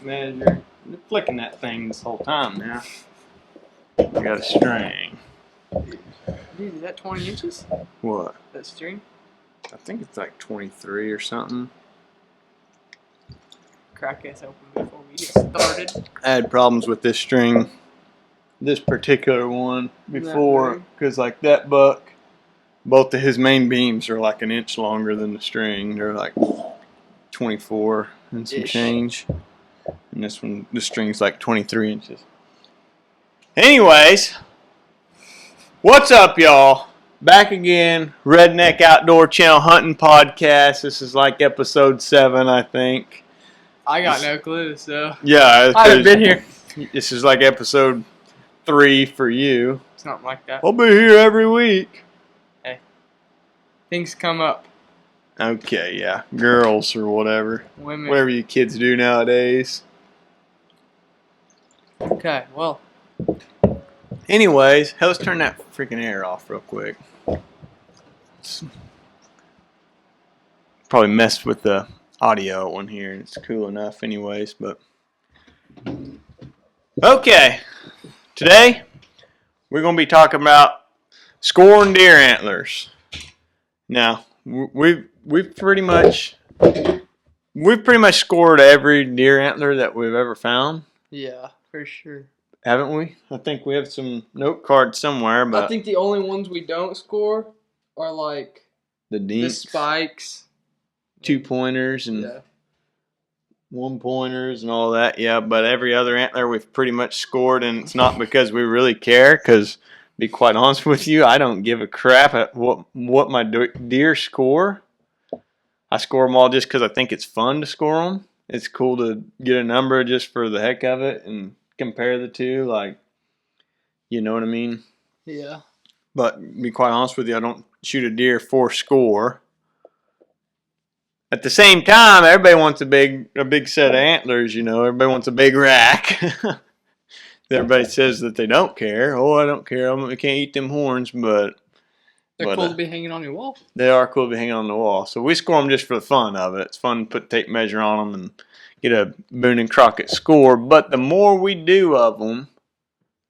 tape measure. I've been flicking that thing this whole time now. I got a string. Dude, is that 20 inches? What? That string? I think it's like 23 or something. Crack us open before we get started. I had problems with this string, this particular one, before, because like that buck, both of his main beams are like an inch longer than the string. They're like 24 and some change. And this one, the string's like 23 inches. Anyways, what's up, y'all? Back again, Redneck Outdoor Channel Hunting Podcast. This is like episode 7, I think. I got no clue, so. Yeah, I haven't been here. This is like episode 3 for you. Something like that. I'll be here every week. Hey, things come up. Okay, yeah, girls or whatever. Women. Whatever you kids do nowadays. Okay, well. Anyways, hey, let's turn that freaking air off real quick. It's probably messed with the audio one here. It's cool enough anyways, but okay. Today we're going to be talking about scoring deer antlers. Now, we've pretty much scored every deer antler that we've ever found. Yeah, for sure. Haven't we? I think we have some note cards somewhere, but I think the only ones we don't score are like the dinks, the spikes, 2-pointers, and 1-pointers and all that. Yeah, but every other antler we've pretty much scored, and it's not because we really care. Because, to be quite honest with you, I don't give a crap at what my deer score. I score them all just because I think it's fun to score them. It's cool to get a number just for the heck of it and compare the two, like, you know what I mean? Yeah. But to be quite honest with you, I don't shoot a deer for score. At the same time, everybody wants a big set of antlers, you know. Everybody wants a big rack. Everybody says that they don't care. Oh, I don't care. I can't eat them horns, but they're cool to be hanging on your wall. They are cool to be hanging on the wall. So we score them just for the fun of it. It's fun to put tape measure on them and get a Boone Crockett score. But the more we do of them,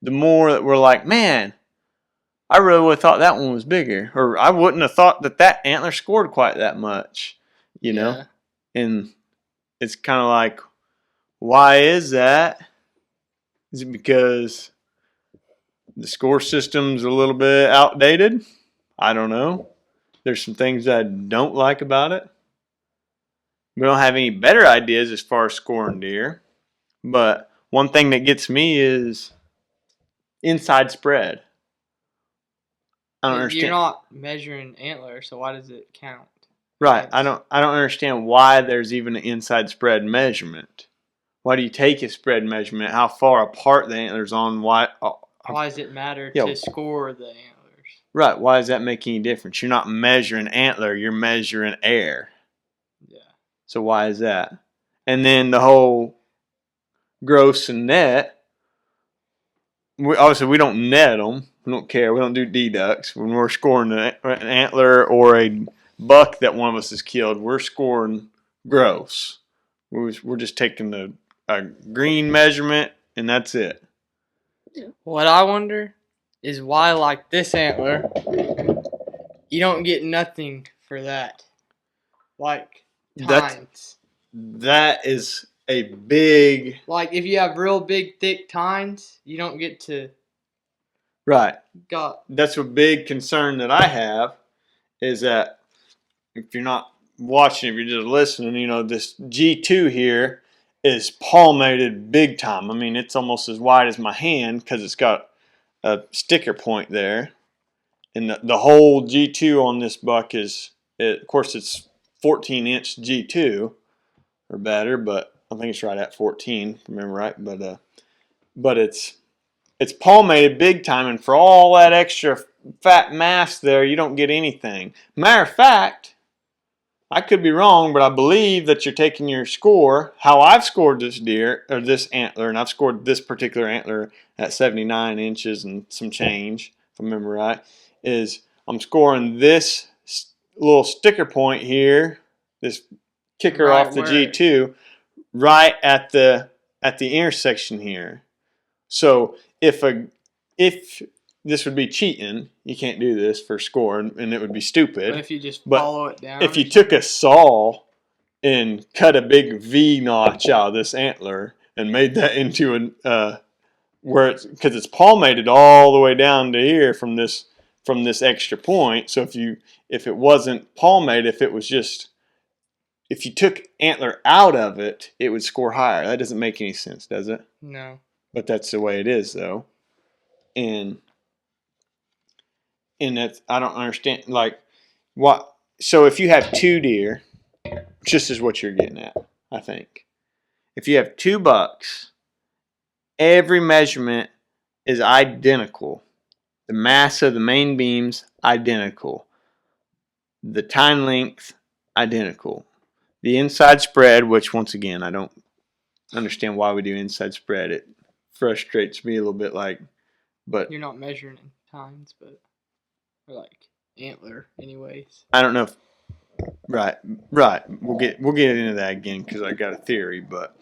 the more that we're like, man, I really would have thought that one was bigger. Or I wouldn't have thought that antler scored quite that much, you know? Yeah. And it's kind of like, why is that? Is it because the score system's a little bit outdated? I don't know. There's some things I don't like about it. We don't have any better ideas as far as scoring deer. But one thing that gets me is inside spread. I don't understand. You're not measuring antler, so why does it count? Right. I don't understand why there's even an inside spread measurement. Why do you take a spread measurement? How far apart the antler's on? Why does it matter to score the antlers? Right. Why does that make any difference? You're not measuring antler. You're measuring air. Yeah. So why is that? And then the whole gross and net. Obviously, we don't net them. We don't care. We don't do deducts. When we're scoring an antler or a buck that one of us has killed, we're scoring gross. We're just taking a green measurement, and that's it. What I wonder is why, like this antler, you don't get nothing for that. Like tines. That is a big... Like if you have real big, thick tines, you don't get to... Right. That's a big concern that I have, is that if you're not watching, if you're just listening, you know, this G2 here is palmated big time. I mean, it's almost as wide as my hand because it's got a sticker point there. And the whole G2 on this buck is, of course, it's 14-inch G2 or better, but I think it's right at 14, if I remember right. But it's palmated big time, and for all that extra fat mass there, you don't get anything. Matter of fact, I could be wrong, but I believe that you're taking your score, how I've scored this deer, or this antler, and I've scored this particular antler at 79 inches and some change, if I remember right, is I'm scoring this little sticker point here, this kicker off the G2, right at the at the intersection here. So if this would be cheating, you can't do this for score, and it would be stupid. But if you just follow it down. If you took a saw and cut a big V notch out of this antler and made that into because it's palmated all the way down to here from this extra point. So if it wasn't palmated, if you took antler out of it, it would score higher. That doesn't make any sense, does it? No. But that's the way it is, though. And that's, I don't understand, like, what. So if you have 2 deer, just is what you're getting at, I think. If you have 2 bucks, every measurement is identical. The mass of the main beams, identical. The tine length, identical. The inside spread, which once again, I don't understand why we do inside spread. It frustrates me a little bit, but you're not measuring in tines, but or like antler, anyways. I don't know if right. We'll get into that again because I got a theory, but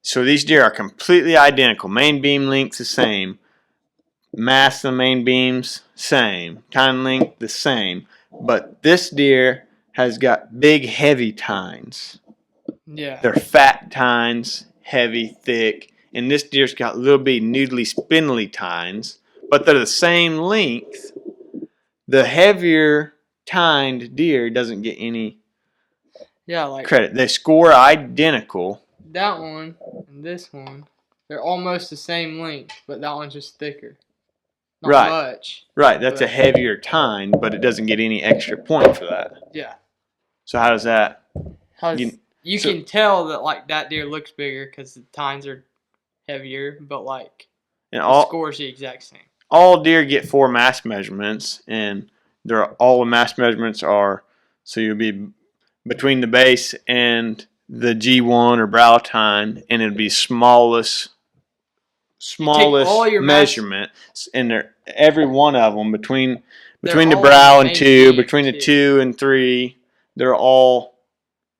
so these deer are completely identical. Main beam length the same. Mass of the main beams same. Tine length the same. But this deer has got big, heavy tines. Yeah. They're fat tines, heavy, thick. And this deer's got little bitty, noodly, spindly tines, but they're the same length. The heavier tined deer doesn't get any credit. They score identical. That one and this one, they're almost the same length, but that one's just thicker. Not much. Right, that's a heavier tine, but it doesn't get any extra point for that. Yeah. So how does that? You can tell that that deer looks bigger because the tines are heavier, but the score's the exact same. All deer get 4 mass measurements, and all the mass measurements are, so you'll be between the base and the G1 or brow tine, and it'll be smallest measurement, and every one of them between the brow and 2, between the 2 and 3, they're all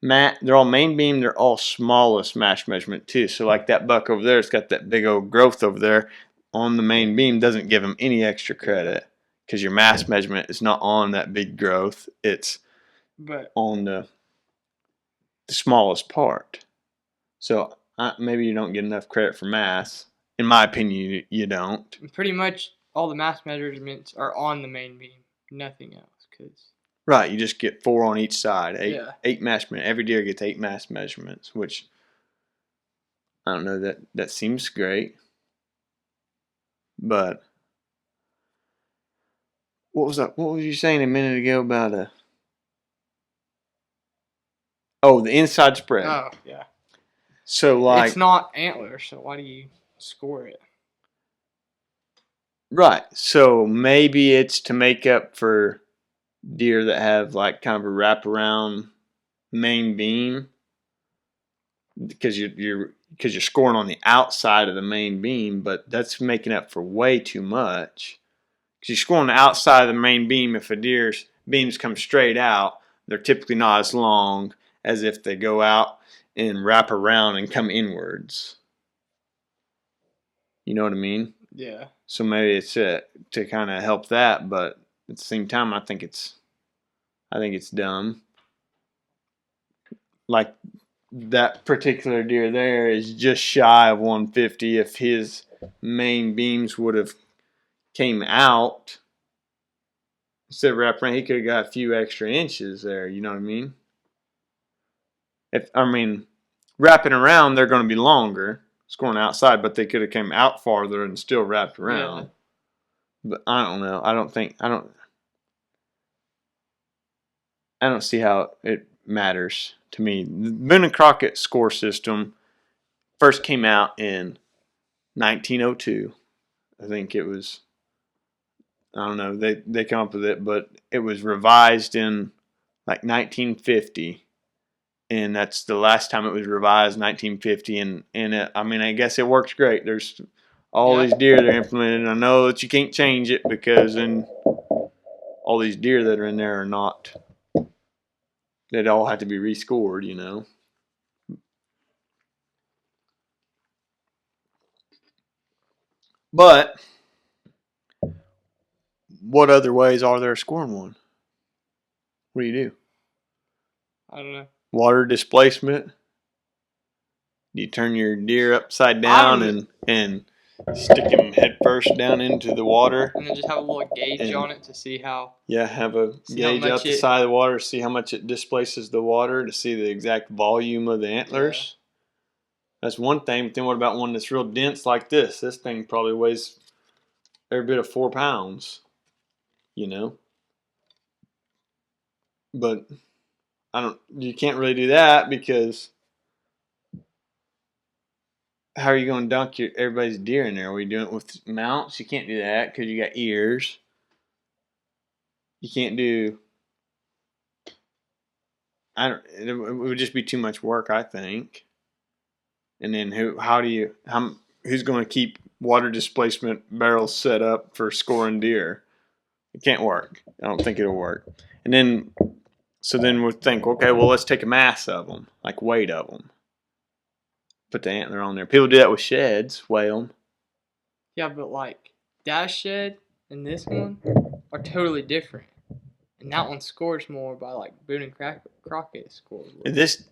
main beam. They're all smallest mass measurement too. So like that buck over there, it's got that big old growth over there on the main beam. Doesn't give him any extra credit because your mass measurement is not on that big growth. It's on the smallest part. So maybe you don't get enough credit for mass. In my opinion, you don't. Pretty much all the mass measurements are on the main beam. Nothing else. Right, you just get 4 on each side. 8 mass measurements. Every deer gets 8 mass measurements, which I don't know, that seems great. But what was you saying a minute ago about the inside spread? Oh, yeah. So it's not antler, so why do you score it? Right. So maybe it's to make up for deer that have kind of a wraparound main beam, because you're scoring on the outside of the main beam, but that's making up for way too much. Because you're scoring the outside of the main beam. If a deer's beams come straight out, they're typically not as long as if they go out and wrap around and come inwards. You know what I mean? Yeah. So maybe it's to kind of help that, but at the same time, I think it's dumb. Like that particular deer there is just shy of 150. If his main beams would have came out instead of wrap around, he could have got a few extra inches there. You know what I mean? Wrapping around, they're going to be longer. Scoring outside, but they could have came out farther and still wrapped around. Yeah. But I don't know. I don't see how it matters to me. The Boone Crockett score system first came out in 1902. I think it was, I don't know, they come up with it, but it was revised in 1950. And that's the last time it was revised, 1950. And I guess it works great. There's all these deer that are implemented. And I know that you can't change it because then all these deer that are in there are not, they'd all have to be rescored, But what other ways are there of scoring one? What do you do? I don't know. Water displacement. Do you turn your deer upside down and stick him head first down into the water? And then just have a little gauge on it to see how. Yeah, have a gauge out the side of the water, see how much it displaces the water, to see the exact volume of the antlers. Yeah. That's one thing. But then what about one that's real dense like this? This thing probably weighs every bit of 4 pounds, you know. But you can't really do that because how are you going to dunk everybody's deer in there? Are we doing it with mounts? You can't do that because you got ears. You can't do. It would just be too much work, I think. And then who's going to keep water displacement barrels set up for scoring deer? It can't work. I don't think it'll work. And then, so then we'll think, okay, well, let's take a mass of them, like weight of them. Put the antler on there. People do that with sheds, weigh them. Yeah, but like that shed and this one are totally different. And that one scores more by like Boone and Crockett scores. And this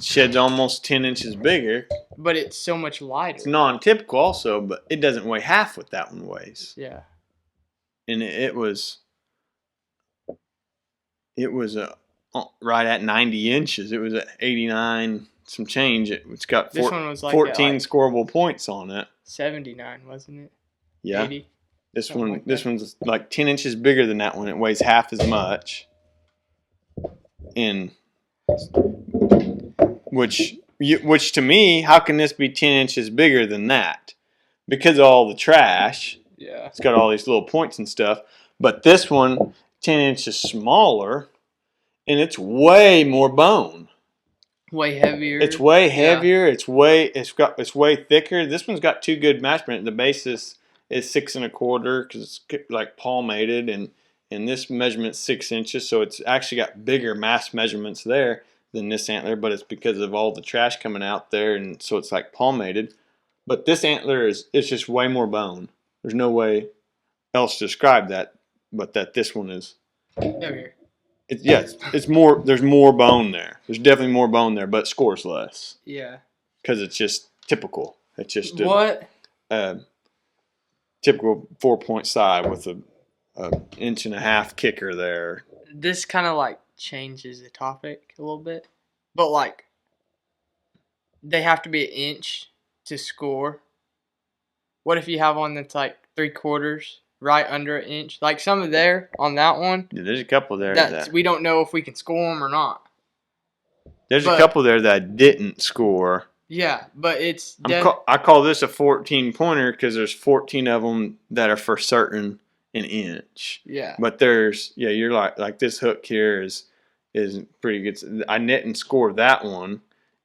shed's almost 10 inches bigger. But it's so much lighter. It's non-typical also, but it doesn't weigh half what that one weighs. Yeah. And it was right at 90 inches. It was at 89 some change. It's got this one was like 14 scoreable points on it. 79, wasn't it? Yeah. 80? This one's like 10 inches bigger than that one. It weighs half as much. Which to me, how can this be 10 inches bigger than that? Because of all the trash. Yeah. It's got all these little points and stuff. But this one, 10 inches smaller, and it's way more bone. Way heavier. It's way heavier. Yeah. It's way thicker. This one's got two good measurements. The basis is 6 1/4 because it's like palmated, and this measurement's 6 inches, so it's actually got bigger mass measurements there than this antler, but it's because of all the trash coming out there, and so it's like palmated. But this antler it's just way more bone. There's no way else to describe that, but that this one is heavier. It's more. There's more bone there. There's definitely more bone there, but it scores less. Yeah. Because it's just typical. It's just typical 4-point side with a 1.5 inch kicker there. This kind of like changes the topic a little bit, but like they have to be 1 inch to score. What if you have one that's like 3/4? Right under 1 inch, like some of there on that one. Yeah, there's a couple there that we don't know if we can score them or not. There's a couple there that didn't score. Yeah, but it's. I call this a 14-pointer because there's 14 of them that are for certain 1 inch. Yeah. But you're like this hook here is pretty good. I didn't score that one,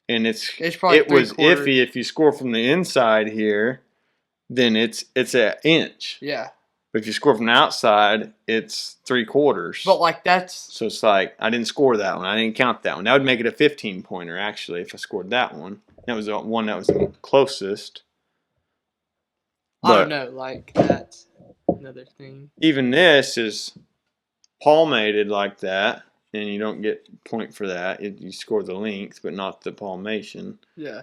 and it was iffy. If you score from the inside here, then it's an inch. Yeah. But if you score from the outside, it's 3/4. But like that's. So it's like I didn't score that one. I didn't count that one. That would make it a 15-pointer actually if I scored that one. That was the one that was the closest. I don't know. Like that's another thing. Even this is palmated like that, and you don't get point for that. You score the length, but not the palmation. Yeah.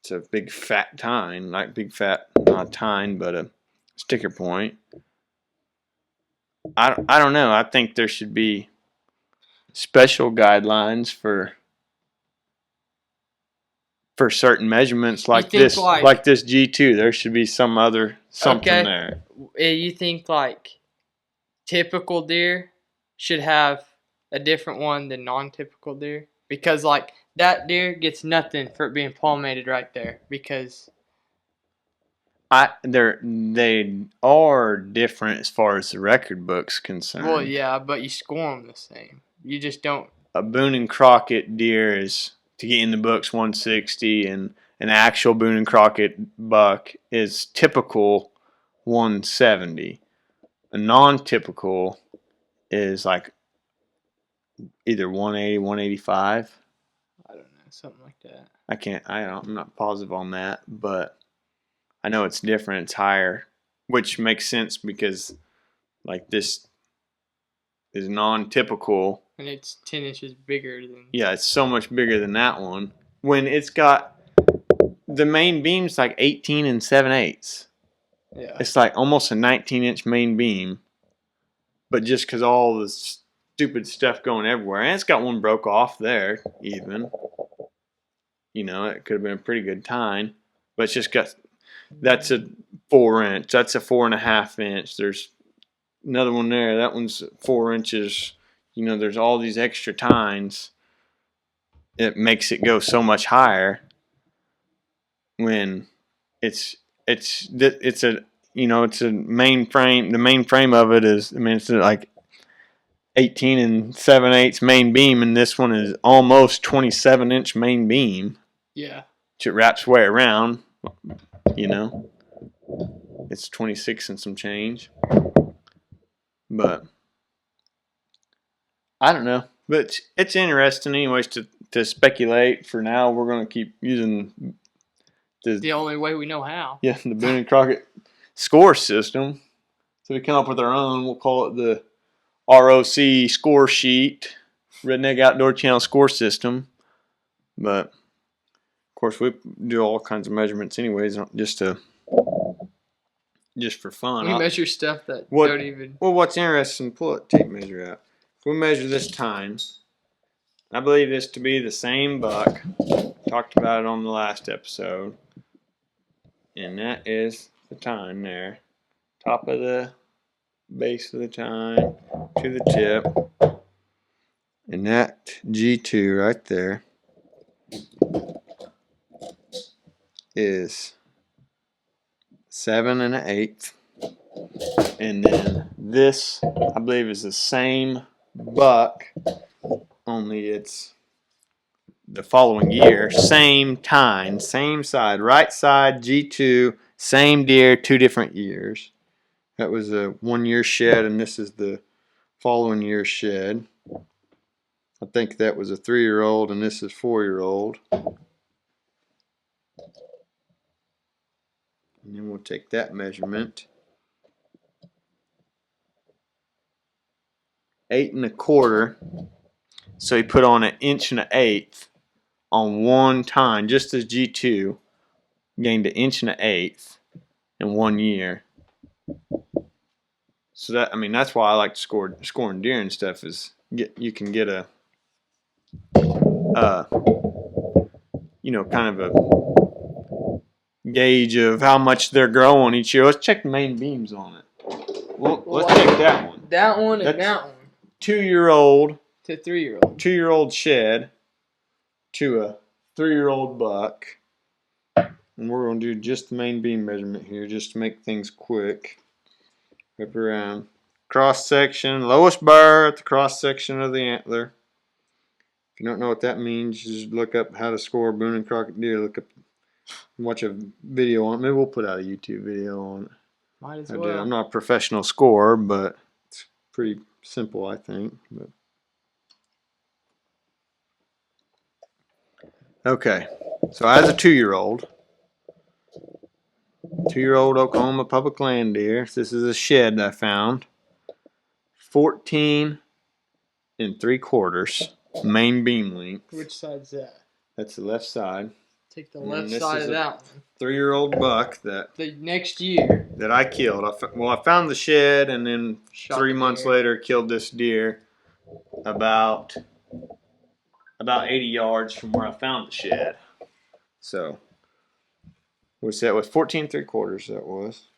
It's a big fat tine, like big fat, not tine, but a sticker point. I don't know. I think there should be special guidelines for certain measurements like this, like this G2. There should be something there. You think like typical deer should have a different one than non-typical deer? Because like that deer gets nothing for it being palmated right there because. They are different as far as the record book's concerned. Well, yeah, but you score them the same. You just don't. A Boone and Crockett deer is, to get in the books, 160, and an actual Boone and Crockett buck is typical 170. A non-typical is like either 180, 185. I don't know, something like that. I'm not positive on that, but I know it's different. It's higher, which makes sense because like this is non-typical. And it's 10 inches bigger than. Yeah, it's so much bigger than that one. When it's got the main beam's like 18 and 7/8. Yeah. It's like almost a 19-inch main beam, but just because all the stupid stuff going everywhere, and it's got one broke off there even. You know, it could have been a pretty good tine, but it's just got. That's a 4-inch. That's a 4.5-inch. There's another one there. That one's 4 inches. You know, there's all these extra tines. It makes it go so much higher when it's a it's a main frame. The main frame of it is, I mean, it's like 18 and 7/8 main beam, and this one is almost 27-inch main beam. Yeah. It wraps way around. You know, it's 26 and some change. But I don't know. But it's interesting, anyways, to speculate. For now, we're going to keep using the only way we know how. Yeah, the Boone Crockett score system. So we come up with our own. We'll call it the ROC score sheet, Redneck Outdoor Channel score system. But of course, we do all kinds of measurements, anyways, just for fun. We measure stuff that don't even. Well, what's interesting? Pull a tape measure out. If we measure this time, I believe this to be the same buck. Talked about it on the last episode. And that is the tine there. Top of the base of the tine to the tip. And that G2 right there is 7 1/8. And then this, I believe, is the same buck, only it's the following year. Same tine, same side, right side G2, same deer, 2 different years. That was a 1-year shed, and this is the following year shed. I think that was a 3-year-old, and this is 4-year-old. And then we'll take that measurement. 8 1/4. So he put on 1 1/8 on one tine, just as G2 gained 1 1/8 in 1 year. So that, I mean, that's why I like scoring deer and stuff. Is you can get a kind of a gauge of how much they're growing each year. Let's check the main beams on it. Well, let's check that one. That one and that one. 2-year-old to 3-year-old. 2-year-old shed to a 3-year-old buck. And we're going to do just the main beam measurement here, just to make things quick. Wrap around. Cross section, lowest bar at the cross section of the antler. If you don't know what that means, just look up how to score Boone and Crockett deer. Look up, watch a video on it. Maybe we'll put out a YouTube video on it. Might as well. I'm not a professional scorer, but it's pretty simple, I think. But. Okay, so as a 2-year-old, Oklahoma public land deer. This is a shed I found. 14 3/4 main beam length. Which side's that? That's the left side. Take the left side of that one. 3-year-old buck that the next year that I killed. I found the shed, and then 3 months later killed this deer about 80 yards from where I found the shed. So that was 14 3/4. That was.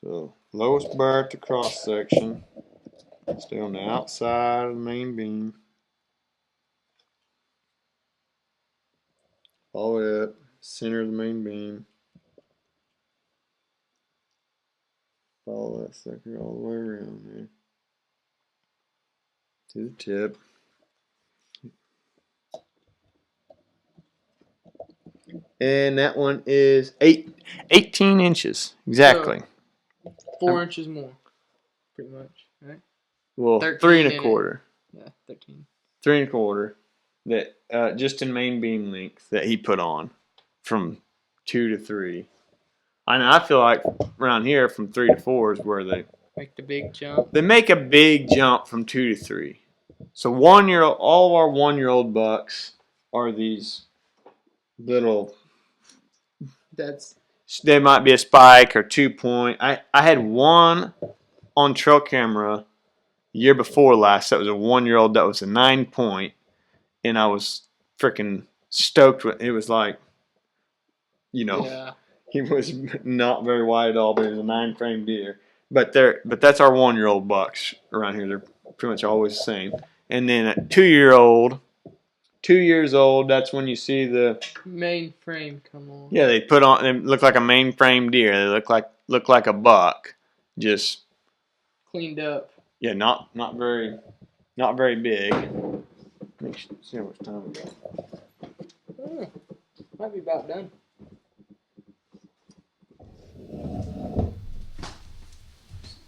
So lowest bar at the cross section. Stay on the outside of the main beam. All the way up, center of the main beam. Follow that sucker all the way around there to the tip. And that one is 18 inches exactly. So 4 inches more, pretty much, right? Well, 3 1/4. Yeah, 13. 3 1/4. That just in main beam length that he put on from 2 to 3. I know. I feel like around here from 3 to 4 is where they Make the big jump. They make a big jump from 2 to 3. So 1 year, all of our 1-year-old bucks are these little. They might be a spike or 2-point. I had one on trail camera year before last. That was a 1-year-old. That was a 9-point, and I was freaking stoked with. It was like, Yeah. he was not very wide at all, but he was a 9-frame deer. But that's our 1-year-old bucks around here. They're pretty much always the same. And then at 2 years old, that's when you see the main frame come on. Yeah, they put on. They look like a mainframe deer. They look like a buck, just cleaned up. Yeah, not very big. See how much time we got. Might be about done.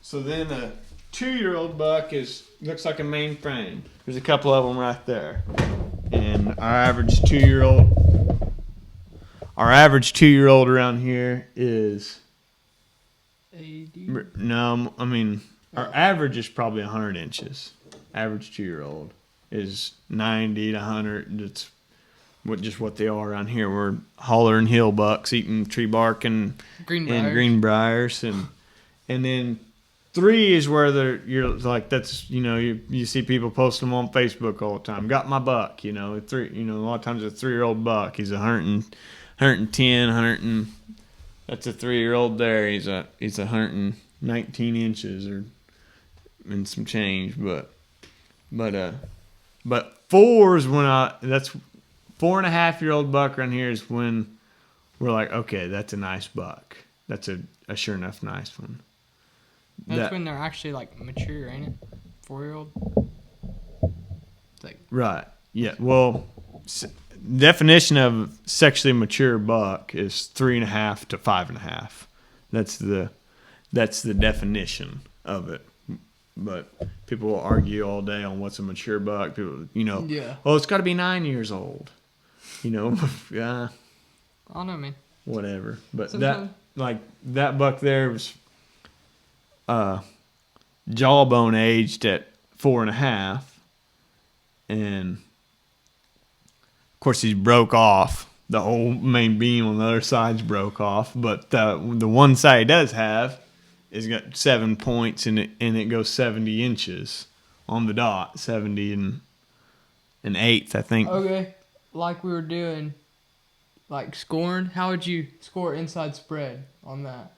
So then a 2-year-old buck looks like a mainframe. There's a couple of them right there, and our average 2-year-old around here is 80. No, I mean our average is probably 100 inches. Average 2-year-old is 90 to 100. That's what they are around here. We're holler and hill bucks eating tree bark and greenbriers, and then 3 is where you're like, that's, you see people post them on Facebook all the time. Got my buck, 3, a lot of times a 3-year-old buck. He's 110, that's a 3-year-old there. He's 119 inches and some change, but 4 is that's 4.5-year-old buck around here is when we're like, okay, that's a nice buck. That's a sure enough nice one. That's when they're actually like mature, ain't it? 4-year-old. Right. Yeah. Well, definition of sexually mature buck is 3.5 to 5.5. That's the definition of it. But people will argue all day on what's a mature buck. People, Yeah. Well, it's got to be 9 years old. Yeah. I don't know, man. Whatever. But Sometimes. that buck there was jawbone aged at 4.5, and of course he broke off. The whole main beam on the other side's broke off, but the one side he does have is got 7 points and it goes 70 inches on the dot, 70 and an eighth, I think. Okay, like we were doing, like scoring. How would you score inside spread on that?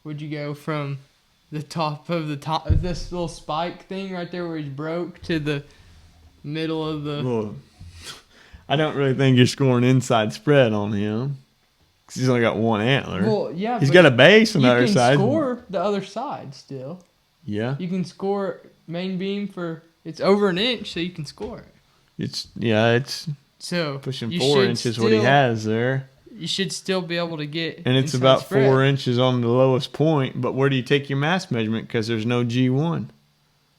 Would you go from the top of this little spike thing right there where he's broke to the middle of the? Well, I don't really think you're scoring inside spread on him. 'Cause he's only got one antler. Well, yeah, he's got a base on the other side. You can score the other side still. Yeah. You can score main beam it's over an inch, so you can score it. It's so pushing 4 inches what he has there. You should still be able to get. And it's about spread. 4 inches on the lowest point. But where do you take your mass measurement? Because there's no G1.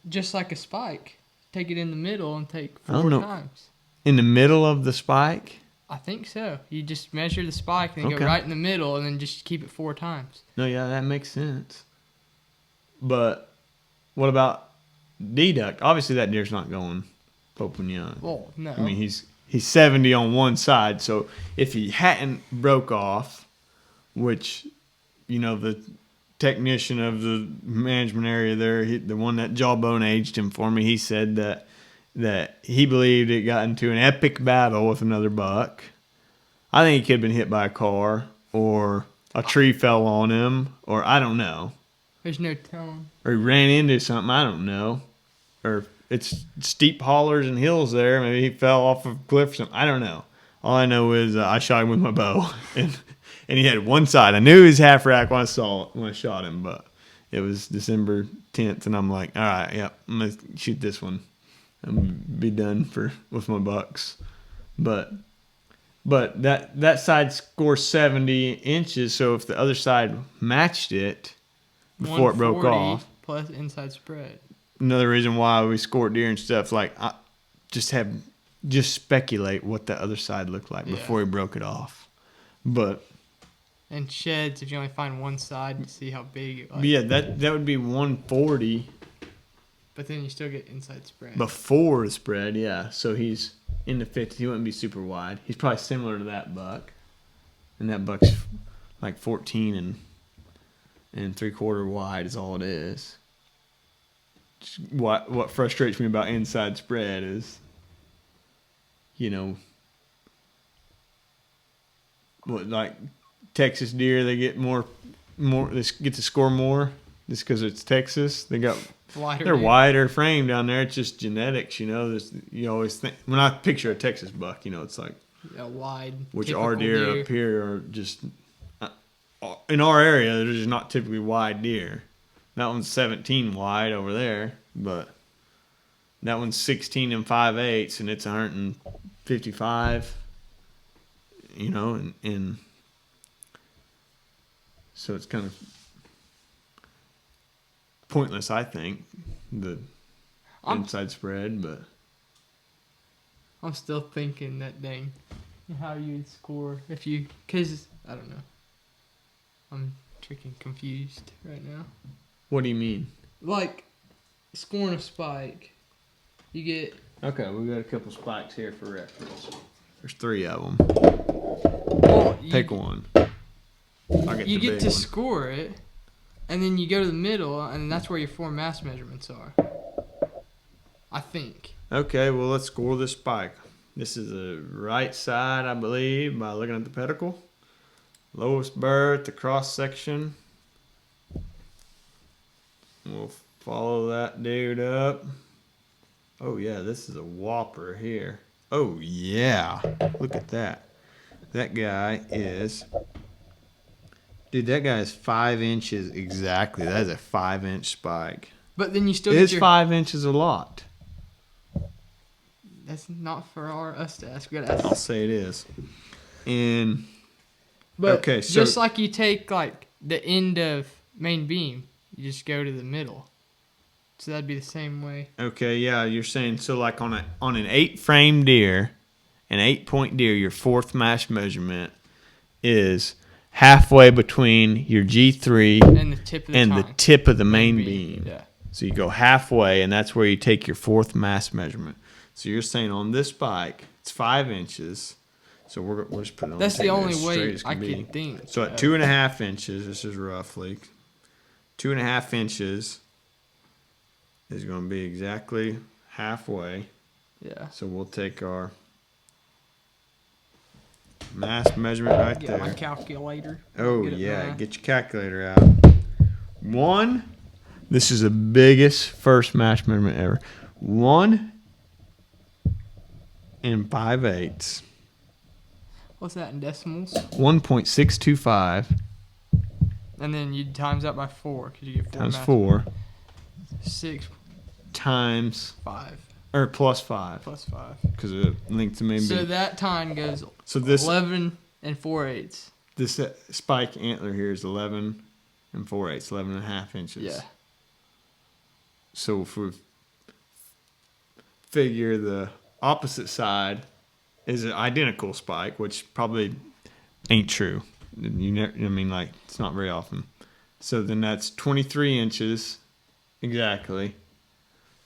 Just like a spike. Take it in the middle and take 4 times. In the middle of the spike? I think so. You just measure the spike and then go right in the middle and then just keep it 4 times. No, yeah, that makes sense. But what about deduct? Obviously, that deer's not going Pope and Young. Well, no. I mean, he's 70 on one side. So if he hadn't broke off, which, the technician of the management area there, the one that jawbone aged him for me, he said that he believed it got into an epic battle with another buck. I think he could have been hit by a car, or a tree fell on him, or I don't know. There's no telling. Or he ran into something, I don't know. Or it's steep hollers and hills there. Maybe he fell off a cliff or something. I don't know. All I know is I shot him with my bow, and he had one side. I knew he was half rack when I shot him, but it was December 10th, and I'm like, all right, yep, I'm gonna shoot this one. I'm gonna be done with my bucks. But that side scores 70 inches. So if the other side matched it before it broke off, plus inside spread. Another reason why we score deer and stuff, like just speculate what the other side looked like before he broke it off. But And sheds, if you only find one side, you see how big it Yeah, that would be 140 But then you still get inside spread. before the spread, yeah. So he's in the 50s. He wouldn't be super wide. He's probably similar to that buck. And that buck's like 14 and 3/4 wide is all it is. What frustrates me about inside spread is, what, like Texas deer, they get more they get to score more just because it's Texas. They're wider frame down there. It's just genetics, you always think, when I picture a Texas buck, it's like a wide, which our deer up here are just in our area. They're just not typically wide deer. That one's 17 wide over there, but that one's 16 and 5/8, and it's 155. And so it's kind of pointless, I think, the inside spread, but I'm still thinking that dang, how you'd score because I don't know. I'm freaking confused right now. What do you mean? Like scoring a spike, you get. Okay, we got a couple spikes here for reference. There's 3 of them. Well, Pick one. You get to score it, and then you go to the middle, and that's where your 4 mass measurements are. I think. Okay, well, let's score this spike. This is the right side, I believe, by looking at the pedicle. Lowest birth, the cross section. We'll follow that dude up. Oh, yeah, this is a whopper here. Oh, yeah. Look at that. That guy is... Dude, that guy is 5 inches exactly. That is a 5-inch spike. But then you still Is 5 inches a lot? That's not for us to ask. We gotta ask. I'll say it is. But okay, so just like you take like the end of main beam, you just go to the middle. So that'd be the same way. Okay, yeah, you're saying so like on an 8-frame deer, an 8-point deer, your 4th mass measurement is halfway between your G3 and the tip of the main beam. Yeah. So you go halfway, and that's where you take your 4th mass measurement. So you're saying on this spike, it's 5 inches. So we're just putting it on. That's the only way I could think. So at 2.5 inches, this is roughly 2.5 inches is going to be exactly halfway. Yeah. So we'll take our mass measurement right there. Get my calculator. Oh yeah, get your calculator out. 1. This is the biggest first mass measurement ever. 1 and 5/8. What's that in decimals? 1.625. And then you times that by 4 because you get 4 times 4. 6 times 5. Or plus 5. Plus 5. Because it linked to main beam. So that time goes 11 and 4/8. This spike antler here is 11 and 4/8, 11.5 inches. Yeah. So if we figure the opposite side is an identical spike, which probably ain't true. It's not very often. So then that's 23 inches exactly,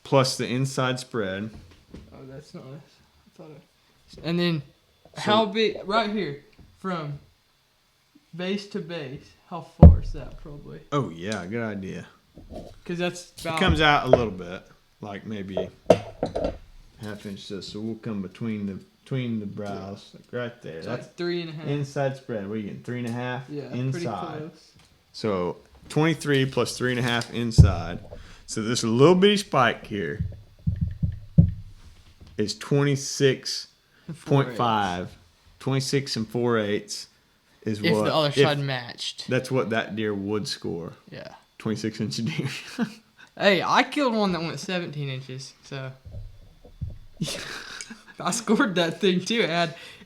plus the inside spread. Oh, that's not us. I thought and then how big, right here, from base to base, how far is that probably? Oh, yeah, good idea. Because that's about... It comes out a little bit, like maybe half inch. So we'll come between the brows, like right there. So that's 3.5. Inside spread. What are you getting? 3.5 yeah, inside. Pretty close. So 23 plus 3.5 inside. So this little bitty spike here is 26.5. 26 and 4/8 is if what. The other side matched. That's what that deer would score. Yeah. 26-inch deer. Hey, I killed one that went 17 inches, so I scored that thing too.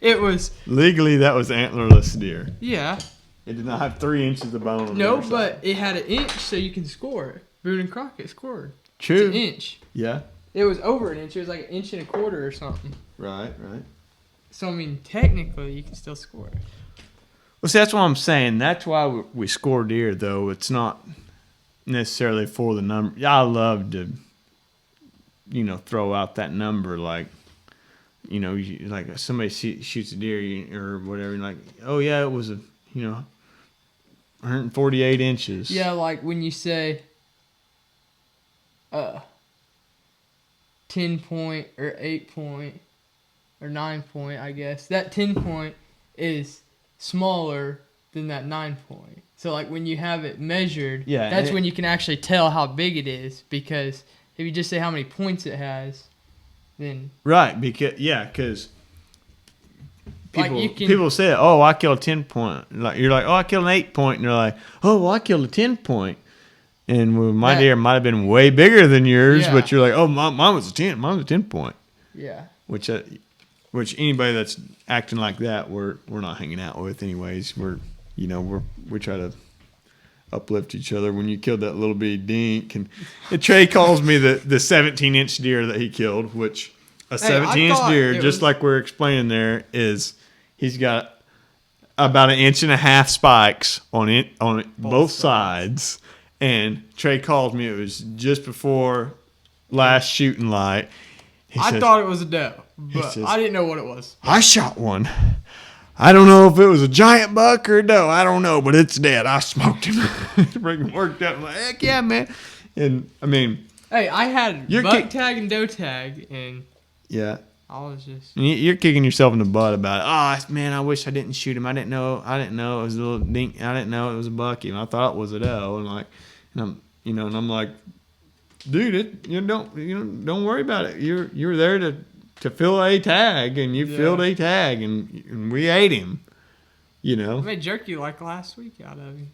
It was legally that was antlerless deer. Yeah. It did not have 3 inches of bone on No, the but it had an inch, so you can score it. Boone Crockett scored. True. It's an inch. Yeah. It was over an inch. It was like 1.25 inches or something. Right. So I mean, technically, you can still score it. Well, see, that's what I'm saying. That's why we score deer, though. It's not necessarily for the number. Yeah, I love to, throw out that number. Like, like somebody shoots a deer or whatever, and like, oh, yeah, it was 148 inches. Yeah, like when you say 10 point or 8 point or 9 point, I guess. That 10 point is smaller than that 9 point. So like when you have it measured, that's when you can actually tell how big it is, because if you just say how many points it has, then right, because like people say, oh, I killed a 10 point. Like you're like, oh, I killed an 8 point, and they're like, oh, well, I killed a 10 point. And my deer might have been way bigger than yours, but you're like, oh, mine was a 10. Mine was a 10 point. Yeah. Which anybody that's acting like that, we're not hanging out with, anyways. We try to uplift each other. When you killed that little bitty dink, and Trey calls me the 17-inch deer that he killed, which a 17-inch deer, just like we're explaining there, is he's got about 1.5 inch spikes on both sides. And Trey called me. It was just before last shooting light. I thought it was a doe, but I didn't know what it was. I shot one. I don't know if it was a giant buck or a doe. I don't know, but it's dead. I smoked him. Worked out. I'm like, heck yeah, man. And I mean, hey, I had buck tag and doe tag, and yeah, I was just you're kicking yourself in the butt about it. Oh man, I wish I didn't shoot him. I didn't know it was a little dink. I didn't know it was a buck. Even I thought it was a doe, and I'm like, dude, don't worry about it. You're there to fill a tag, and you filled a tag, and we ate him. I made jerky like last week out of him.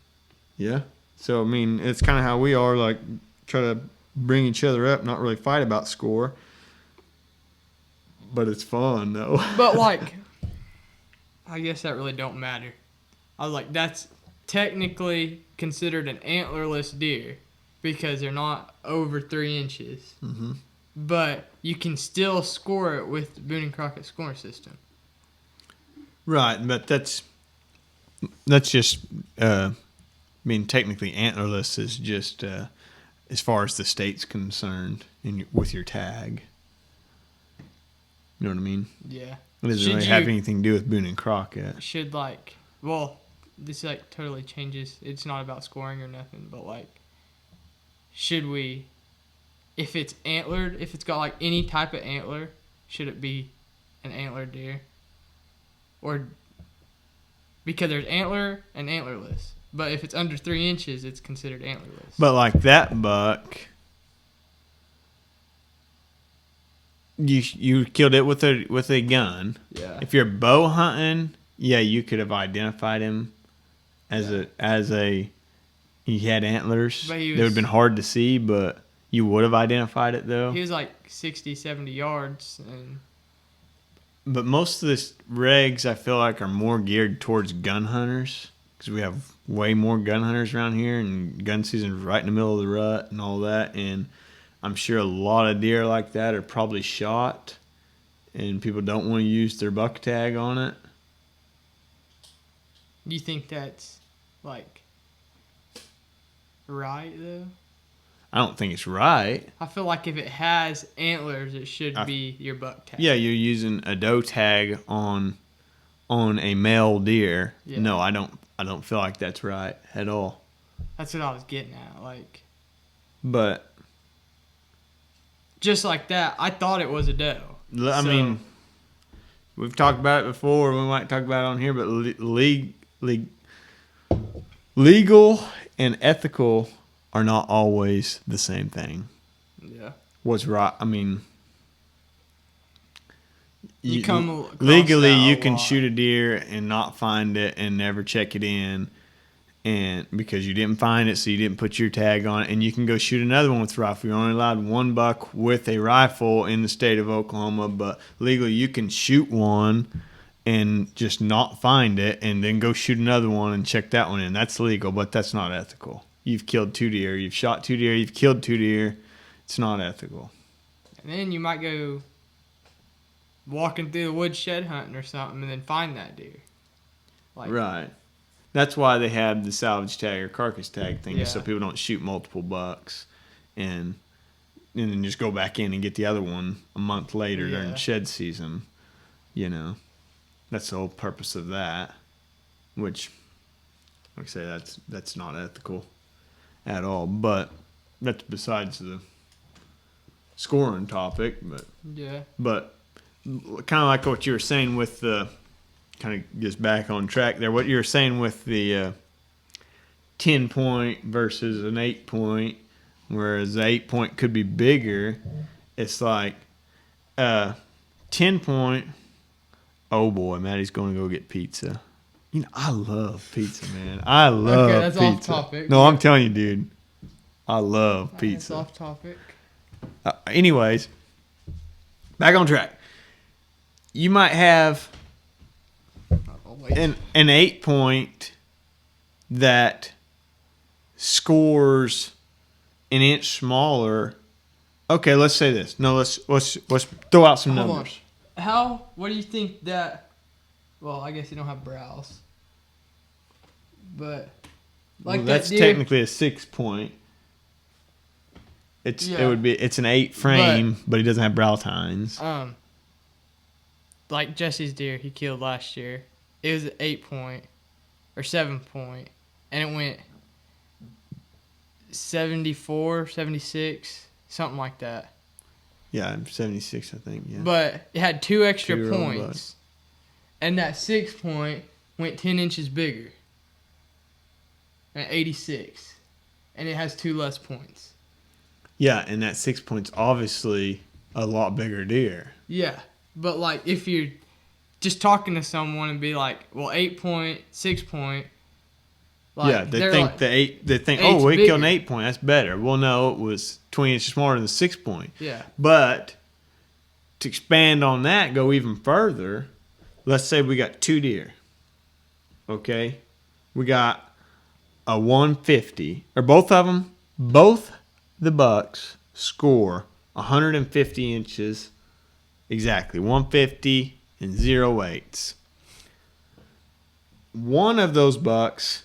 Yeah. So I mean, it's kind of how we are. Like, try to bring each other up, not really fight about score. But it's fun though. But like, I guess that really don't matter. I was like, that's technically considered an antlerless deer because they're not over 3 inches. Mm-hmm. But you can still score it with the Boone Crockett scoring system. Right, but that's just technically antlerless is just as far as the state's concerned with your tag. You know what I mean? Yeah. It doesn't really have anything to do with Boone and Crockett. This totally changes. It's not about scoring or nothing, but should we, if it's antlered, if it's got any type of antler, should it be an antlered deer? Or because there's antler and antlerless, but if it's under 3 inches, it's considered antlerless. But like that buck, you killed it with a gun. Yeah. If you're bow hunting, yeah, you could have identified him as he had antlers. They would have been hard to see, but you would have identified it though. He was 60, 70 yards. But most of the regs, I feel like, are more geared towards gun hunters because we have way more gun hunters around here, and gun season's right in the middle of the rut and all that. And I'm sure a lot of deer like that are probably shot, and people don't want to use their buck tag on it. Do you think that's right though? I don't think it's right. I feel like if it has antlers, it should be your buck tag. Yeah, you're using a doe tag on a male deer. Yeah. No, I don't feel like that's right at all. That's what I was getting at. But just like that, I thought it was a doe. I mean, we've talked about it before. We might talk about it on here, but legal and ethical are not always the same thing. Yeah. What's right? I mean, legally you can shoot a deer and not find it and never check it in, and because you didn't find it, so you didn't put your tag on it, and you can go shoot another one with a rifle. You're only allowed one buck with a rifle in the state of Oklahoma, but legally you can shoot one and just not find it and then go shoot another one and check that one in. That's legal, but that's not ethical. You've killed 2 deer. You've shot 2 deer. You've killed 2 deer. It's not ethical. And then you might go walking through the woods shed hunting or something and then find that deer. Right. That's why they have the salvage tag or carcass tag thing, so Yeah. people don't shoot multiple bucks and then just go back in and get the other one a month later during Yeah. shed season. You know, that's the whole purpose of that. Which, like I say, that's not ethical at all. But that's besides the scoring topic. Yeah. But kind of like what you were saying with the, kind of gets back on track there. What you were saying with the 10-point versus an 8-point, whereas the 8-point could be bigger. It's like 10-point. Oh boy, Maddie's going to go get pizza. You know, I love pizza, man. I love Okay, that's pizza. off topic. No, I'm telling you, dude. I love pizza. That's off topic. Anyways, back on track. You might have an 8-point that scores an inch smaller. Okay, let's say this. No, let's throw out some Hold numbers. on. What do you think that? Well, I guess you don't have brows, but like That's deer, technically a 6-point. It's an 8 frame, but he doesn't have brow tines. Like Jesse's deer he killed last year. It was an 8-point or 7-point, and it went 74, 76, something like that. Yeah, 76, I think. Yeah. But it had 2 extra 2-year-old points, and that 6-point went 10 inches bigger at 86, and it has 2 less points. Yeah, and that 6-point's obviously a lot bigger deer. Yeah, but like if you're just talking to someone and be like, well, 8-point, 6-point. Like, yeah, they think like, they think, eight's oh, we killed an bigger. 8-point. That's better. Well, no, it was 20 inches smaller than the 6-point. Yeah. But to expand on that, go even further. Let's say we got 2 deer. Okay, we got a 150, or both of them. Both the bucks score 150 inches exactly, 150 and 0.8. One of those bucks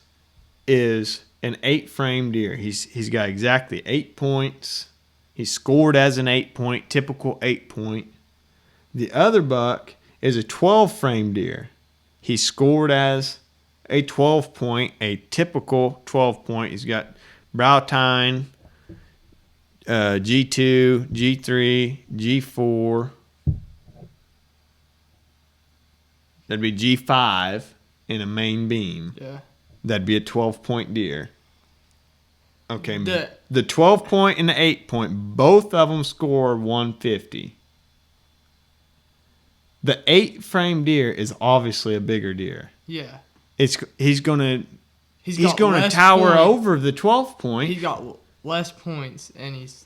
is an 8-frame deer. He's got exactly 8 points. He scored as an 8-point, typical 8-point. The other buck is a 12-frame deer. He scored as a 12-point, a typical 12-point. He's got brow tine, G2, G3, G4. That'd be G5 in a main beam. Yeah. That'd be a 12-point deer. Okay. The 12-point and the 8-point, both of them score 150. The 8-frame deer is obviously a bigger deer. Yeah. He's gonna less tower point. over the 12-point. He's got less points and he's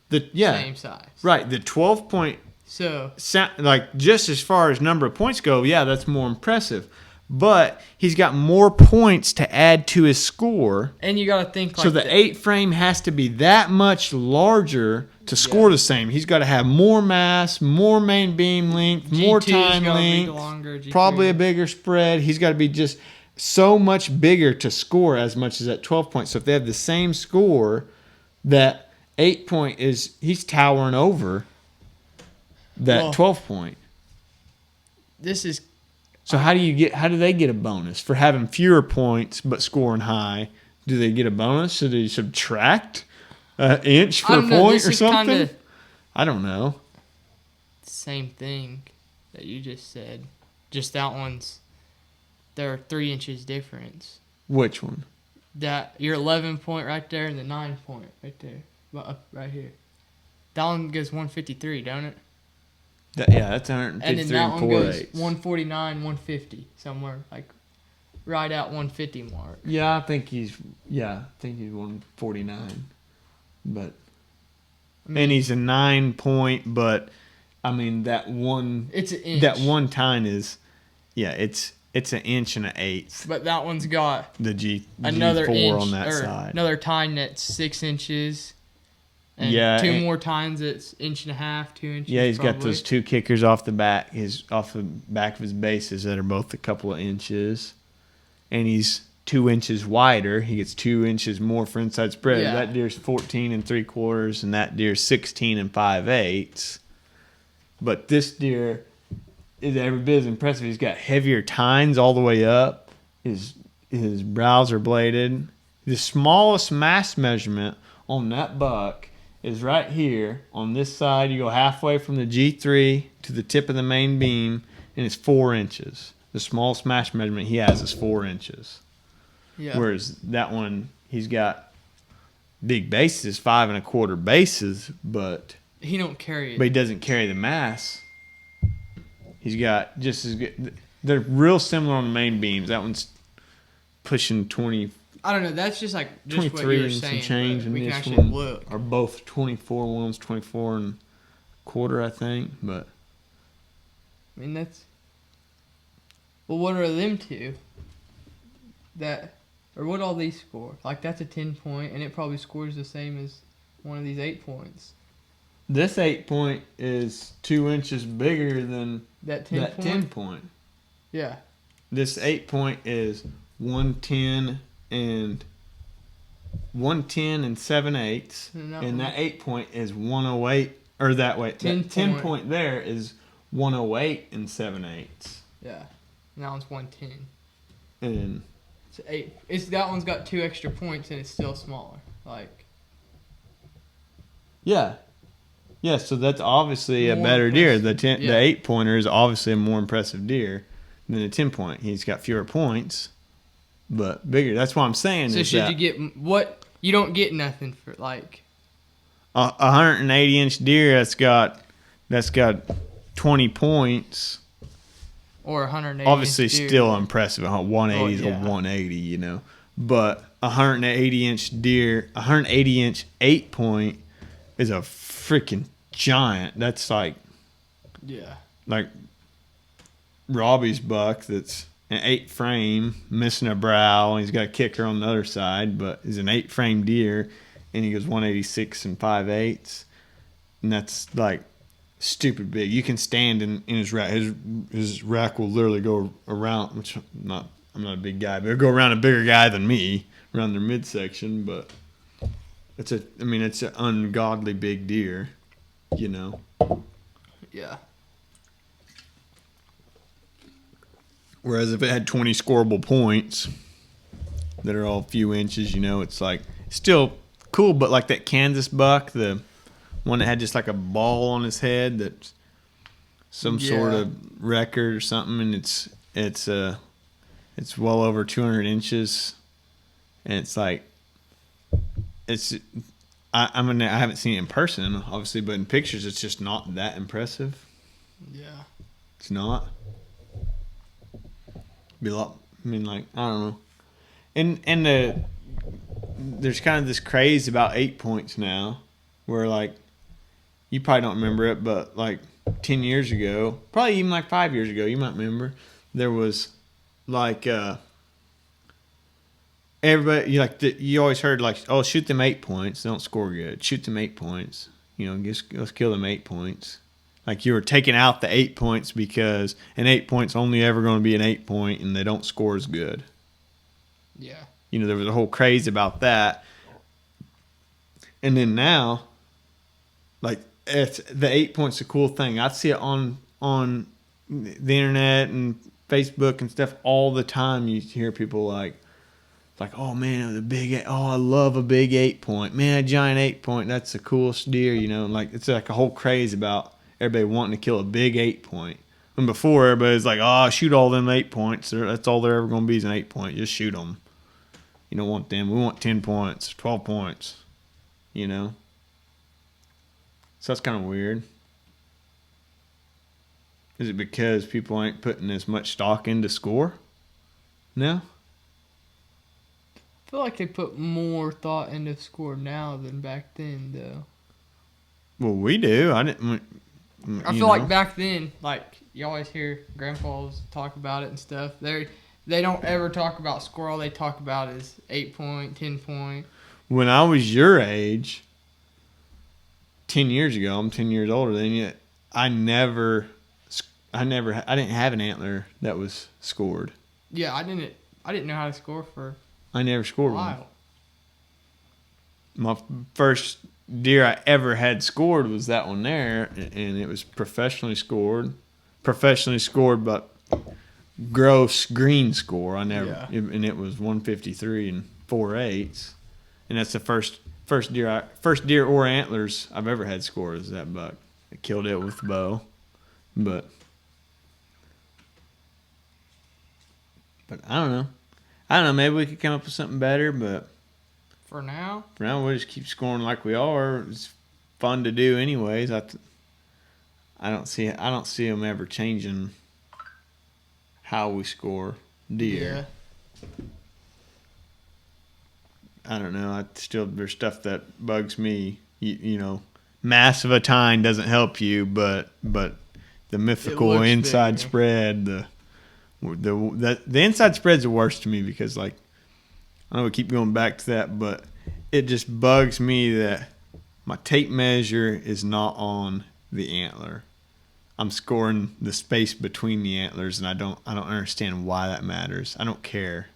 Yeah. same size. Right. The 12-point, So like, just as far as number of points go, yeah, that's more impressive. But he's got more points to add to his score. and you gotta think like So the 8-frame has to be that much larger to score the same. He's got to have more mass, more main beam length, more G2's time gotta be length, longer, G3. probably a bigger spread. He's got to be just so much bigger to score as much as that 12-point. So if they have the same score, that 8-point he's towering over that 12-point. This is So how do they get a bonus for having fewer points but scoring high? Do they get a bonus? So do you subtract an inch for a point or something? I don't know. same thing that you just said. Just that there are 3 inches difference. Which one? That your 11-point right there and the 9-point right there, right here. That one goes 153, don't it? That's 153 And then that one 4/8. goes 149, 150, somewhere like right at 150 mark. Yeah, I think he's 149, but and he's a 9-point. But I mean that one. It's an inch. That one tine is, it's an inch and an eighth. But that one's got the another G4 inch on that or side. another tine that's 6 inches. And Yeah, 2 more tines that's 1.5 inches, 2 inches. Yeah, he's got probably. those 2 kickers off the back of his bases that are both a couple of inches, and he's 2 inches wider. He gets 2 inches more for inside spread. Yeah. That deer's 14 3/4, and that deer's 16 5/8. But this deer is every bit as impressive. He's got heavier tines all the way up. His brows are bladed. The smallest mass measurement on that buck is right here on this side. You go halfway from the G3 to the tip of the main beam, and it's 4 inches. The smallest mass measurement he has is 4 inches. Yeah. Whereas that one, he's got big bases, 5 1/4 bases, but he don't carry it. But he doesn't carry the mass. He's got just as good. They're real similar on the main beams. That one's pushing 20. I don't know. That's just like just what 23 you were and saying. some change, But and we can this actually one look. are both 24. One's 24 1/4, I think. But I mean, that's. Well, what are them two? Or what all these score? Like, that's a 10-point, and it probably scores the same as one of these 8 points. this 8-point is 2 inches bigger than That 10 that point? 10-point. Yeah. This 8-point is 110 and 7/8, and that 8-point is 108. Or that way, 10-point there is 108 and 7/8. Yeah. And that one's 110. And It's 8. That one's got 2 extra points, and it's still smaller. Like. yeah. Yeah, so that's obviously a More better deer. The impressive. the 8-pointer is obviously a more impressive deer than a 10-point. He's got fewer points, but bigger. That's what I'm saying. So is should that you get what? You don't get nothing for like. a 180-inch deer that's got 20 points. Or 180. Obviously, still impressive. 180 is yeah. a 180, you know. But 180-inch deer, 180-inch 8-point is a freaking giant. That's like Robbie's buck that's an 8-frame, missing a brow, and he's got a kicker on the other side, but he's an 8-frame deer, and he goes 186 5/8, and that's like stupid big. You can stand in his rack. His rack will literally go around, which I'm not a big guy, but it'll go around a bigger guy than me, around their midsection, but it's an ungodly big deer, you know. Yeah. Whereas if it had 20 scoreable points that are all a few inches, you know, it's like still cool, but like that Kansas buck, the one that had just like a ball on his head that's some sort of record or something, and it's well over 200 inches, and it's like I haven't seen it in person, obviously, but in pictures it's just not that impressive. Yeah. It's not. Be a lot. I mean, like, I don't know. And there's kind of this craze about 8 points now, where like you probably don't remember it, but like 10 years ago, probably even like 5 years ago, you might remember, there was like everybody you always heard like, oh, shoot them 8 points, they don't score good. Shoot them 8 points, you know, let's kill them 8 points. Like you were taking out the 8 points because an 8 point's only ever going to be an 8 point, and they don't score as good. Yeah. You know, there was a whole craze about that. And then now, like, the 8 point's a cool thing. I see it on the internet and Facebook and stuff all the time. You hear people like, oh man, I love a big 8 point. Man, a giant 8 point, that's the coolest deer, you know. Like, it's like a whole craze about everybody wanting to kill a big 8 point. And before, everybody's like, oh, shoot all them 8 points. That's all they're ever going to be is an 8 point. Just shoot them. You don't want them. We want 10 points, 12 points, you know. So that's kind of weird. Is it because people ain't putting as much stock into score? No? I feel like they put more thought into score now than back then, though. Well, we do. I feel like back then, like, you always hear grandpas talk about it and stuff. They don't ever talk about score. All they talk about is 8 point, 10 point. When I was your age, 10 years ago, I'm 10 years older than you, I didn't have an antler that was scored. Yeah, I didn't. I didn't know how to score for I never a scored one. while. My first deer I ever had scored was that one there, and it was professionally scored. Professionally scored, but gross green score. I never, Yeah. and it was 153 and 4/8, and that's the first deer or antlers I've ever had scored is that buck. I killed it with the bow, but I don't know. Maybe we could come up with something better, but For now, we'll just keep scoring like we are. It's fun to do, anyways. I don't see them ever changing how we score deer. yeah. I don't know. There's stuff that bugs me. You know, massive a tine doesn't help you, but the mythical inside bigger. spread, the inside spread's the worst to me because, like, I know we keep going back to that, but it just bugs me that my tape measure is not on the antler. I'm scoring the space between the antlers, and I don't understand why that matters. I don't care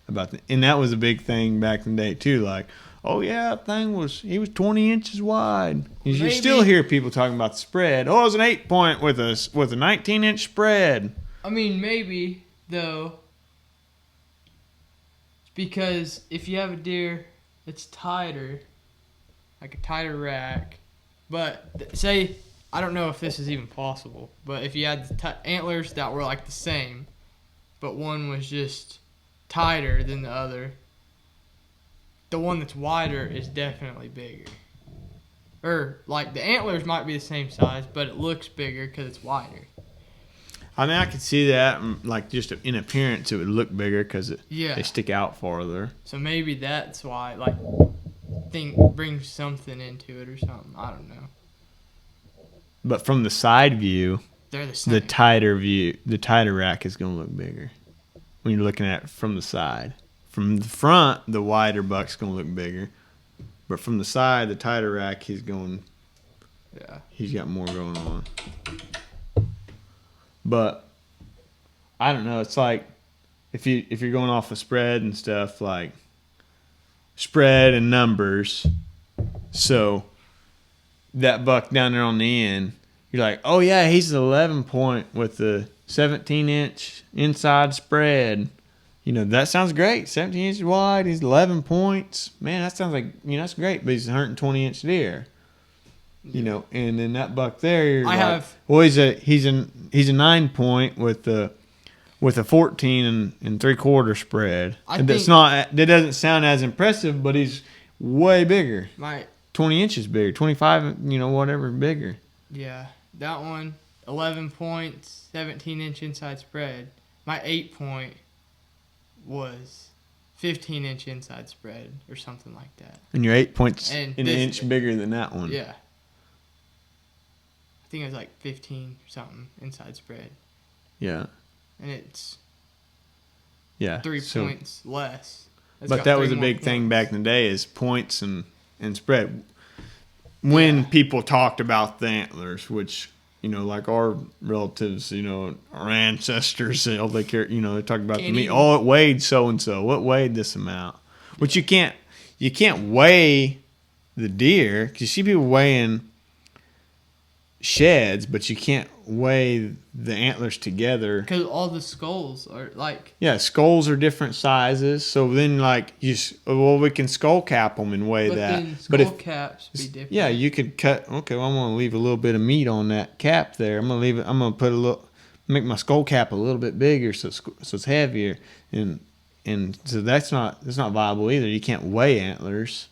about that. And that was a big thing back in the day too. Like, oh yeah, he was 20 inches wide. You still hear people talking about the spread. Oh, it was an 8-point with a 19-inch spread. I mean, maybe though, because if you have a deer that's tighter, like a tighter rack, but say, I don't know if this is even possible, but if you had the antlers that were like the same, but one was just tighter than the other, the one that's wider is definitely bigger. Or, like, the antlers might be the same size, but it looks bigger because it's wider. I mean, I could see that, like, just in appearance, it would look bigger because they stick out farther. So maybe that's why, like, brings something into it or something. I don't know. But from the side view, they're the same. The tighter rack is going to look bigger when you're looking at it from the side. From the front, the wider buck's going to look bigger. But from the side, the tighter rack, he's got more going on. But I don't know. It's like if you're going off of spread and stuff, like spread and numbers. So that buck down there on the end, you're like, oh yeah, he's an 11-point with the 17-inch inside spread. You know, that sounds great. 17 inches wide, he's 11 points. Man, that sounds like, that's great, but he's a 120-inch deer. You know, and then that buck there, he's a 9-point with a 14 and 3/4 spread. That doesn't sound as impressive, but he's way bigger. 20 inches bigger, 25, whatever bigger. Yeah, that one, 11 points, 17-inch inside spread. My 8-point was 15-inch inside spread or something like that. And your 8 points an inch bigger than that one. Yeah. I think it was like 15 or something inside spread. Yeah. And it's 3 points less. But that was a big thing back in the day is points and spread. When people talked about the antlers, which, like our relatives, our ancestors, all they care, they talk about the meat. Oh, it weighed so-and-so. What weighed this amount? Which you can't weigh the deer. Because you see people weighing sheds, but you can't weigh the antlers together. Because all the skulls are like... Yeah, skulls are different sizes. So then, like, we can skull cap them and weigh that. But skull caps be different. Yeah, you could cut... Okay, well, I'm going to leave a little bit of meat on that cap there. I'm going to put a little... Make my skull cap a little bit bigger so it's heavier. And so that's not viable either. You can't weigh antlers.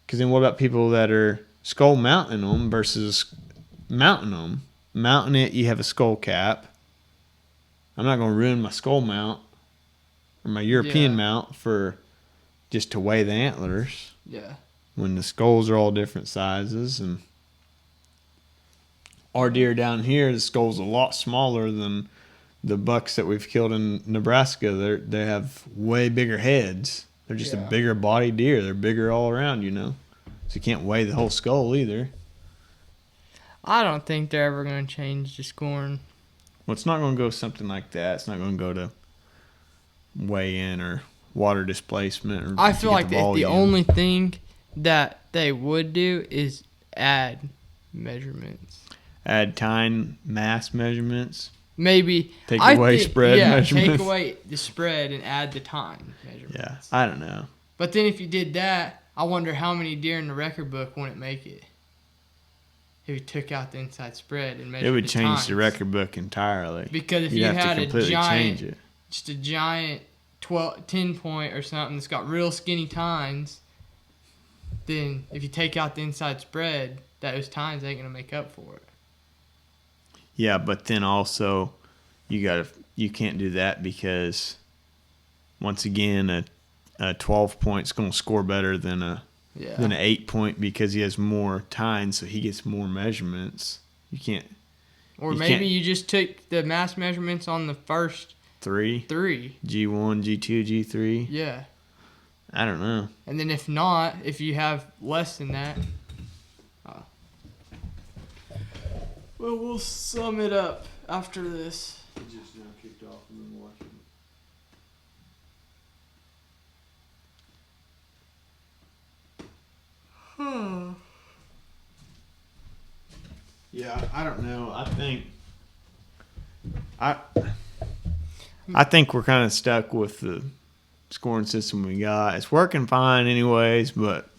Because then what about people that are skull mounting them versus mounting them? Mounting it, you have a skull cap. I'm not going to ruin my skull mount or my European mount for just to weigh the antlers. Yeah. When the skulls are all different sizes, and our deer down here, the skull's a lot smaller than the bucks that we've killed in Nebraska. They have way bigger heads. They're just a bigger body deer. They're bigger all around, So you can't weigh the whole skull either. I don't think they're ever going to change the scoring. Well, it's not going to go something like that. It's not going to go to weigh in or water displacement. Or I feel like the only thing that they would do is add measurements. Add tine mass measurements. Maybe take away spread measurements. Take away the spread and add the time measurements. Yeah, I don't know. But then if you did that, I wonder how many deer in the record book wouldn't make it. If you took out the inside spread and measured it would the change times. the record book entirely. Because if You'd you have had to completely change it. just a giant 10 point or something that's got real skinny tines, then if you take out the inside spread, those tines ain't gonna make up for it. Yeah, but then also you can't do that because once again a 12 point's gonna score better than an 8 point because he has more tines, so he gets more measurements. You can't. Or maybe you just took the mass measurements on the first three. G1, G2, G3. Yeah. I don't know. And then if not, if you have less than that, well, we'll sum it up after this. It just now kicked off and been watching. Yeah, I don't know. I think we're kind of stuck with the scoring system we got. It's working fine anyways, but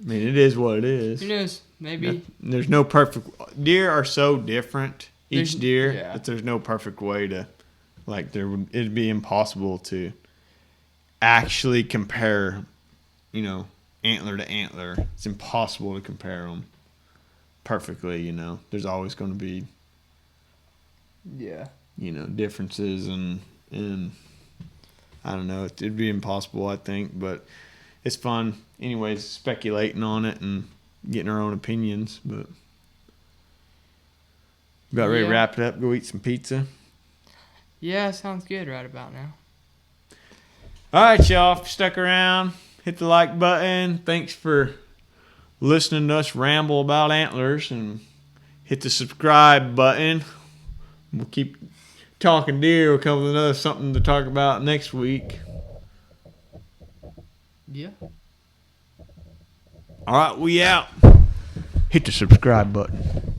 I mean, it is what it is. Who knows? Maybe. There's no perfect. Deer are so different, each deer, yeah. that there's no perfect way to, like, it'd be impossible to actually compare, antler to antler. It's impossible to compare them perfectly, There's always going to be, differences and I don't know. It'd be impossible, I think, but it's fun. Anyways, speculating on it and getting our own opinions, but about ready to wrap it up, go eat some pizza. Yeah, sounds good right about now. All right, y'all, if you stuck around, hit the like button. Thanks for listening to us ramble about antlers, and hit the subscribe button. We'll keep talking deer. We'll come with another something to talk about next week. Yeah. All right, we out. Hit the subscribe button.